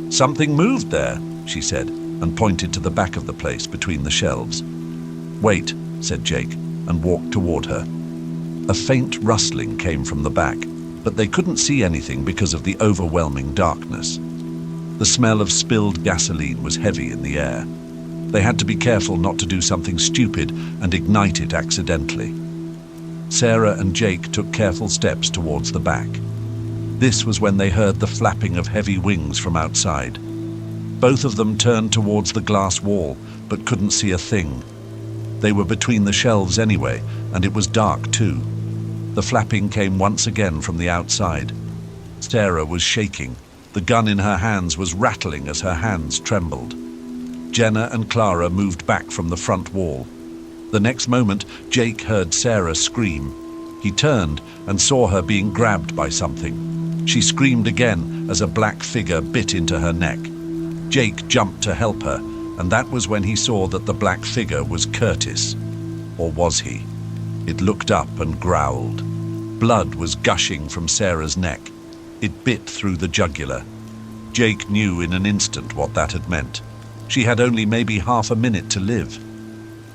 "Something moved there," she said, and pointed to the back of the place between the shelves. "Wait," said Jake, and walked toward her. A faint rustling came from the back, but they couldn't see anything because of the overwhelming darkness. The smell of spilled gasoline was heavy in the air. They had to be careful not to do something stupid and ignite it accidentally. Sarah and Jake took careful steps towards the back. This was when they heard the flapping of heavy wings from outside. Both of them turned towards the glass wall, but couldn't see a thing. They were between the shelves anyway, and it was dark too. The flapping came once again from the outside. Sarah was shaking. The gun in her hands was rattling as her hands trembled. Jenna and Clara moved back from the front wall. The next moment, Jake heard Sarah scream. He turned and saw her being grabbed by something. She screamed again as a black figure bit into her neck. Jake jumped to help her, and that was when he saw that the black figure was Curtis. Or was he? It looked up and growled. Blood was gushing from Sarah's neck. It bit through the jugular. Jake knew in an instant what that had meant. She had only maybe half a minute to live.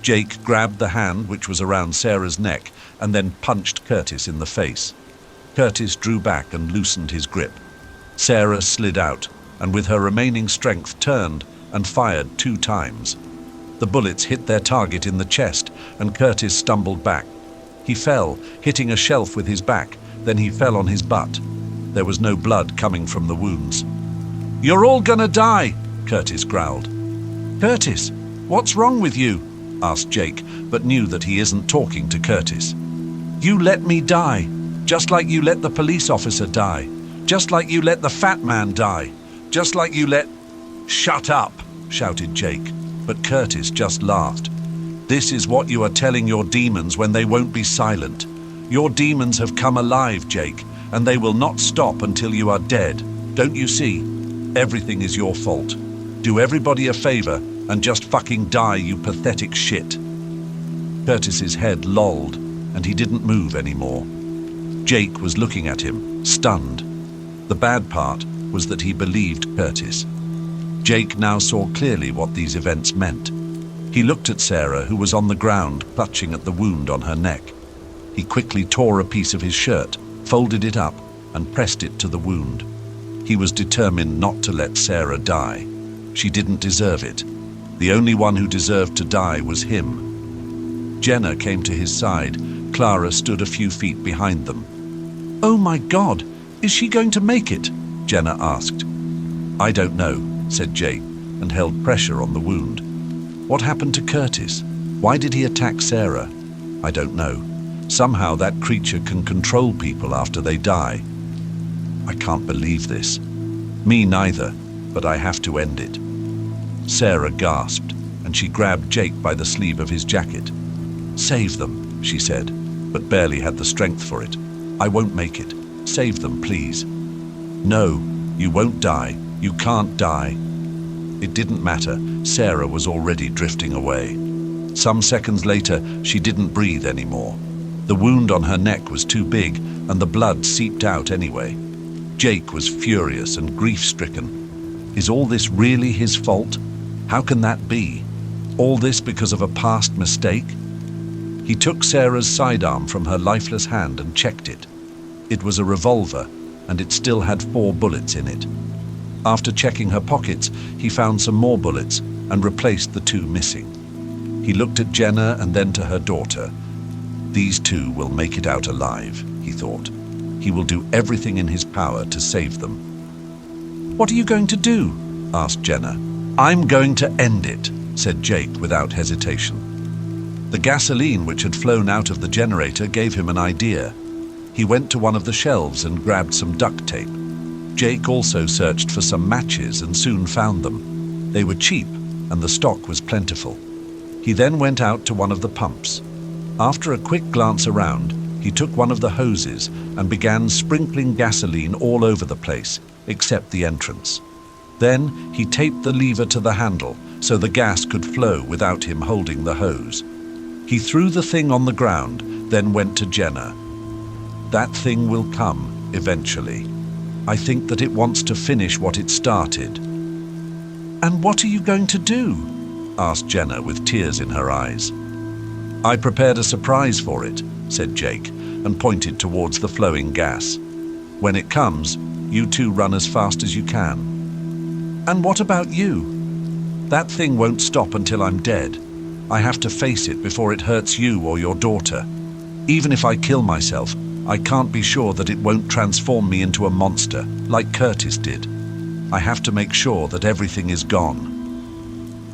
Jake grabbed the hand which was around Sarah's neck and then punched Curtis in the face. Curtis drew back and loosened his grip. Sarah slid out, and with her remaining strength turned and fired 2 times. The bullets hit their target in the chest, and Curtis stumbled back. He fell, hitting a shelf with his back, then he fell on his butt. There was no blood coming from the wounds. "You're all gonna die," Curtis growled. "Curtis, what's wrong with you?" asked Jake, but knew that he isn't talking to Curtis. "You let me die, just like you let the police officer die, just like you let the fat man die, just like you let—" "Shut up," shouted Jake, but Curtis just laughed. "This is what you are telling your demons when they won't be silent. Your demons have come alive, Jake, and they will not stop until you are dead. Don't you see? Everything is your fault. Do everybody a favor and just fucking die, you pathetic shit." Curtis's head lolled, and he didn't move anymore. Jake was looking at him, stunned. The bad part was that he believed Curtis. Jake now saw clearly what these events meant. He looked at Sarah, who was on the ground, clutching at the wound on her neck. He quickly tore a piece of his shirt, folded it up, and pressed it to the wound. He was determined not to let Sarah die. She didn't deserve it. The only one who deserved to die was him. Jenna came to his side. Clara stood a few feet behind them. "Oh my God, is she going to make it?" Jenna asked. "I don't know," said Jake, and held pressure on the wound. "What happened to Curtis? Why did he attack Sarah? I don't know. Somehow that creature can control people after they die. I can't believe this. Me neither, but I have to end it." Sarah gasped, and she grabbed Jake by the sleeve of his jacket. "Save them," she said, but barely had the strength for it. "I won't make it. Save them, please." "No, you won't die. You can't die." It didn't matter. Sarah was already drifting away. Some seconds later, she didn't breathe anymore. The wound on her neck was too big, and the blood seeped out anyway. Jake was furious and grief-stricken. Is all this really his fault? How can that be? All this because of a past mistake? He took Sarah's sidearm from her lifeless hand and checked it. It was a revolver, and it still had 4 bullets in it. After checking her pockets, he found some more bullets and replaced the 2 missing. He looked at Jenna and then to her daughter. These 2 will make it out alive, he thought. He will do everything in his power to save them. "What are you going to do?" asked Jenna. "I'm going to end it," said Jake without hesitation. The gasoline which had flown out of the generator gave him an idea. He went to one of the shelves and grabbed some duct tape. Jake also searched for some matches and soon found them. They were cheap and the stock was plentiful. He then went out to one of the pumps. After a quick glance around, he took one of the hoses and began sprinkling gasoline all over the place, except the entrance. Then he taped the lever to the handle so the gas could flow without him holding the hose. He threw the thing on the ground, then went to Jenna. "That thing will come, eventually. I think that it wants to finish what it started." "And what are you going to do?" asked Jenna with tears in her eyes. "I prepared a surprise for it," said Jake, and pointed towards the flowing gas. "When it comes, you 2 run as fast as you can." "And what about you?" "That thing won't stop until I'm dead. I have to face it before it hurts you or your daughter. Even if I kill myself, I can't be sure that it won't transform me into a monster, like Curtis did. I have to make sure that everything is gone."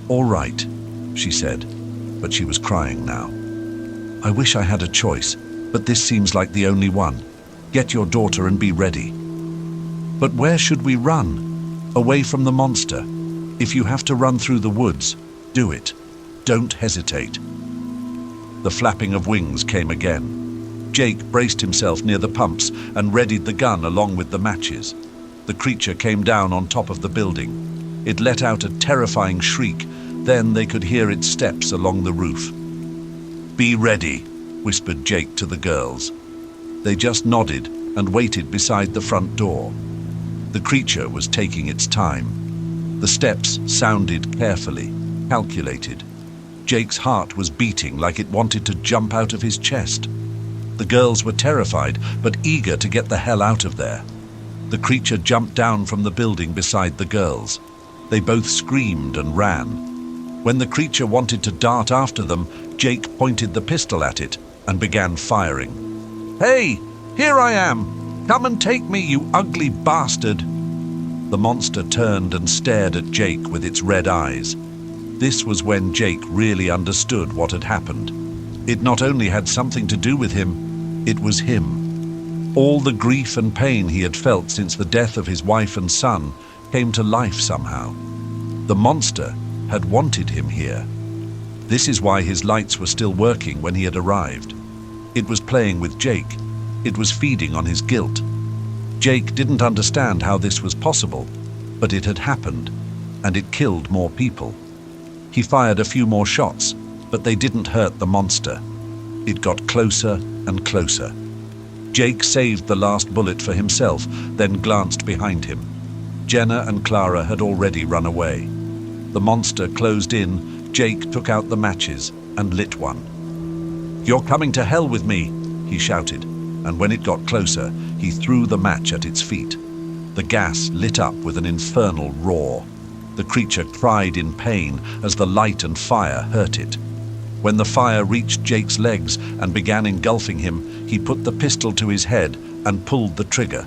"All right," she said, but she was crying now. "I wish I had a choice, but this seems like the only one. Get your daughter and be ready." "But where should we run?" "Away from the monster. If you have to run through the woods, do it. Don't hesitate." The flapping of wings came again. Jake braced himself near the pumps and readied the gun along with the matches. The creature came down on top of the building. It let out a terrifying shriek. Then they could hear its steps along the roof. "Be ready," whispered Jake to the girls. They just nodded and waited beside the front door. The creature was taking its time. The steps sounded carefully, calculated. Jake's heart was beating like it wanted to jump out of his chest. The girls were terrified, but eager to get the hell out of there. The creature jumped down from the building beside the girls. They both screamed and ran. When the creature wanted to dart after them, Jake pointed the pistol at it and began firing. "Hey, here I am! Come and take me, you ugly bastard!" The monster turned and stared at Jake with its red eyes. This was when Jake really understood what had happened. It not only had something to do with him, it was him. All the grief and pain he had felt since the death of his wife and son came to life somehow. The monster had wanted him here. This is why his lights were still working when he had arrived. It was playing with Jake. It was feeding on his guilt. Jake didn't understand how this was possible, but it had happened, and it killed more people. He fired a few more shots, but they didn't hurt the monster. It got closer and closer. Jake saved the last bullet for himself, then glanced behind him. Jenna and Clara had already run away. The monster closed in. Jake took out the matches and lit one. "You're coming to hell with me," he shouted, and when it got closer, he threw the match at its feet. The gas lit up with an infernal roar. The creature cried in pain as the light and fire hurt it. When the fire reached Jake's legs and began engulfing him, he put the pistol to his head and pulled the trigger.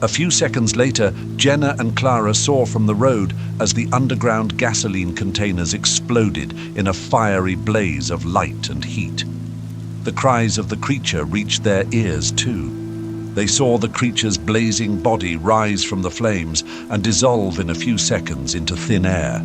A few seconds later, Jenna and Clara saw from the road as the underground gasoline containers exploded in a fiery blaze of light and heat. The cries of the creature reached their ears too. They saw the creature's blazing body rise from the flames and dissolve in a few seconds into thin air.